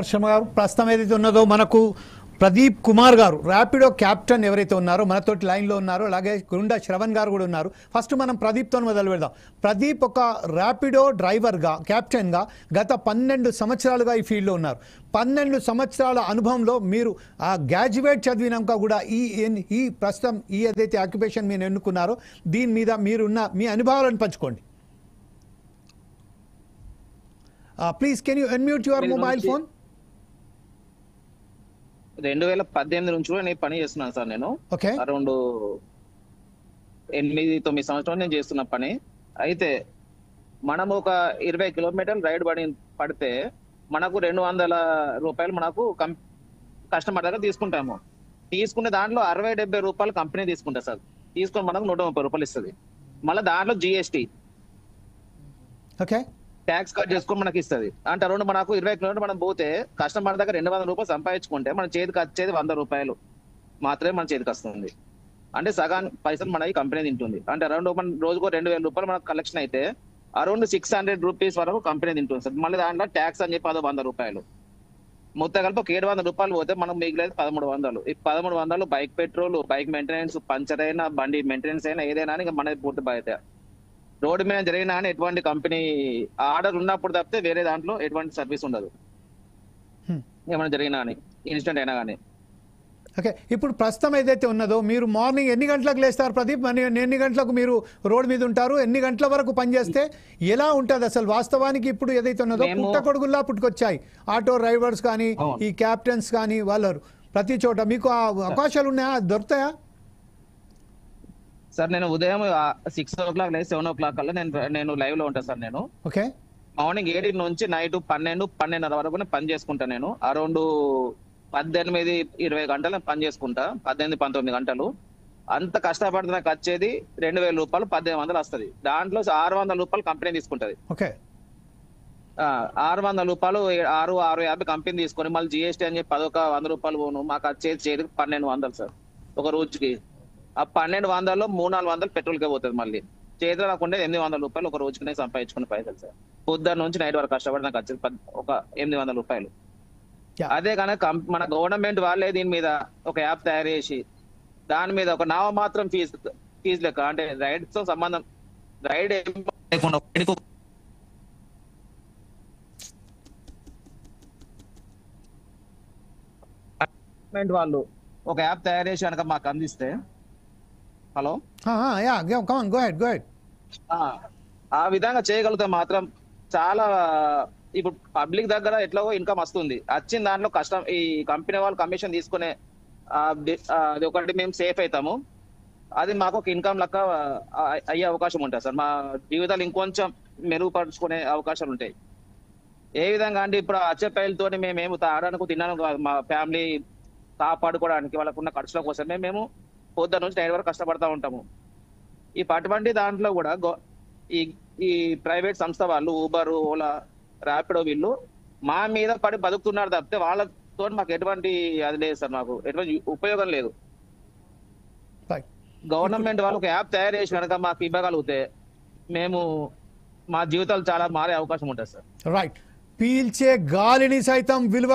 శర్మ గారు ప్రస్తుతం ఏదైతే ఉన్నదో మనకు ప్రదీప్ కుమార్ గారు ర్యాపిడో క్యాప్టెన్ ఎవరైతే ఉన్నారో మనతోటి లైన్లో ఉన్నారు. అలాగే గుండా శ్రవణ్ గారు కూడా ఉన్నారు. ఫస్ట్ మనం ప్రదీప్తో మొదలు పెడదాం. ప్రదీప్ ఒక ర్యాపిడో డ్రైవర్గా క్యాప్టెన్గా గత 12 సంవత్సరాలుగా ఈ ఫీల్డ్లో ఉన్నారు. 12 సంవత్సరాల అనుభవంలో మీరు ఆ గ్రాడ్యుయేట్ చదివినాక కూడా ఈ ప్రస్తుతం ఈ ఏదైతే ఆక్యుపేషన్ మీరు ఎన్నుకున్నారో దీని మీద మీరున్న మీ అనుభవాలను పంచుకోండి. Please can you unmute your mobile phone. 2018 నుంచి కూడా నేను పని చేస్తున్నాను సార్. నేను అరౌండ్ 8-9 సంవత్సరాలు నేను చేస్తున్న పని. అయితే మనం ఒక 20 కిలోమీటర్లు రైడ్ పడితే మనకు 200 రూపాయలు మనకు కస్టమర్ దగ్గర తీసుకుంటాము. తీసుకునే దాంట్లో 60-70 రూపాయలు కంపెనీ తీసుకుంటా సార్. తీసుకొని మనకు 130 రూపాయలు ఇస్తుంది. మళ్ళీ దాంట్లో GST ట్యాక్స్ కట్ చేసుకొని మనకి ఇస్తుంది. అంటే అరౌండ్ మనకు 20 కిలోమీటర్లు మనం పోతే కస్టమర్ దగ్గర 200 రూపాయలు సంపాదించుకుంటే మన చేతికి వచ్చేది 100 రూపాయలు మాత్రమే మన చేతికి వస్తుంది. అంటే సగాన్ పైసలు మనకి కంపెనీ తింటుంది. అంటే అరౌండ్ మన రోజుకో 2000 రూపాయలు మనకు కలెక్షన్ అయితే అరౌండ్ 600 రూపీస్ వరకు కంపెనీ తింటుంది సార్. మళ్ళీ దాంట్లో ట్యాక్స్ అని చెప్పి 100 రూపాయలు మొత్తం కలిపి ఒక 700 రూపాయలు పోతే మనం మిగిలేదు 1300. ఈ 1300 bike petrol, bike maintenance, puncture అయినా, బండి మెయింటెనెన్స్ అయినా ఏదైనా ఇంకా మనది పూర్తి బాధ్యత. రోడ్డు మీద జరిగినా కానీ ఎటువంటి కంపెనీ ఆర్డర్ ఉన్నప్పుడు తప్పితే వేరే దాంట్లో ఎటువంటి సర్వీస్ ఉండదు. ఏమైనా జరిగినా కానీ ఇన్సిడెంట్ అయినా కానీ. ఓకే, ఇప్పుడు ప్రస్తుతం ఏదైతే ఉన్నదో మీరు మార్నింగ్ ఎన్ని గంటలకు లేస్తారు ప్రదీప్? ఎన్ని గంటలకు మీరు రోడ్ మీద ఉంటారు? ఎన్ని గంటల వరకు పనిచేస్తే ఎలా ఉంటుంది అసలు వాస్తవానికి? ఇప్పుడు ఏదైతే ఉన్నదో పుట్టకొడుగుల్లా పుట్టుకొచ్చాయి ఆటో డ్రైవర్స్ కానీ ఈ క్యాప్టెన్స్ కానీ వాళ్ళు ప్రతి చోట. మీకు ఆ అవకాశాలు ఉన్నాయా? దొరుకుతాయా? సార్ నేను ఉదయం 6 o'clock లేదు 7 o'clock కల్లా నేను లైవ్ లో ఉంటాను సార్. నేను మార్నింగ్ 8 నుంచి నైట్ 12-12:30 వరకు పని చేసుకుంటా. నేను అరౌండ్ 18-20 గంటలు పని చేసుకుంటా. 18-19 గంటలు అంత కష్టపడితే నాకు వచ్చేది 2000 రూపాయలు, 1800 వస్తుంది. దాంట్లో 600 రూపాయలు కంపెనీ తీసుకుంటది. 600 రూపాయలు 650 కంపెనీ తీసుకొని మళ్ళీ GST అని చెప్పి 100 రూపాయలు పోను. మాకు వచ్చేది 1200 సార్ ఒక రోజుకి. ఆ 1200లో 300-400 పెట్రోల్కే పోతుంది. మళ్ళీ చేతిలో రాకుండా 800 రూపాయలు ఒక రోజుకి సంపాదించుకునే పైసలు సార్. పొద్దున్న నుంచి నైట్ వరకు కష్టపడి నాకు వచ్చేది ఒక 800 రూపాయలు. అదే కనుక మన గవర్నమెంట్ వాళ్ళే దీని మీద ఒక యాప్ తయారు చేసి దాని మీద ఒక నామమాత్రం ఫీజు లెక్క, అంటే రైడ్ తో సంబంధం రైడ్ వాళ్ళు ఒక యాప్ తయారు చేసి కనుక మాకు అందిస్తే. హలో, ఆ విధంగా చేయగలిగితే మాత్రం చాలా ఇప్పుడు పబ్లిక్ దగ్గర ఎట్లాగో ఇన్కమ్ వస్తుంది. వచ్చిన దాంట్లో కష్టం ఈ కంపెనీ వాళ్ళు కమిషన్ తీసుకునే అది ఒకటి మేము సేఫ్ అవుతాము. అది మాకు ఒక ఇన్కమ్ లెక్క అయ్యే అవకాశం ఉంటుంది సార్. మా జీవితాలు ఇంకొంచెం మెరుగుపరుచుకునే అవకాశాలు ఉంటాయి. ఏ విధంగా అంటే ఇప్పుడు అచ్చపైలతో మేమేమి తాగడానికి తినడానికి కాదు, మా ఫ్యామిలీ కాపాడుకోవడానికి వాళ్ళకున్న ఖర్చుల కోసమే మేము పొద్దున్న నుంచి నైట్ వరకు కష్టపడతా ఉంటాము. ఈ అటువంటి దాంట్లో కూడా ఈ ప్రైవేట్ సంస్థ వాళ్ళు ఊబర్, ఓలా, ర్యాపిడో వీళ్ళు మా మీద పడి బతుకుతున్నారు తప్పితే వాళ్ళతో మాకు ఎటువంటి అది లేదు సార్. మాకు ఎటువంటి ఉపయోగం లేదు. గవర్నమెంట్ వాళ్ళు ఒక యాప్ తయారు చేసి కనుక మాకు ఇవ్వగలిగితే మేము మా జీవితాలు చాలా మారే అవకాశం ఉంటుంది సార్. రైట్, పీల్చే గాలిని సైతం విలువ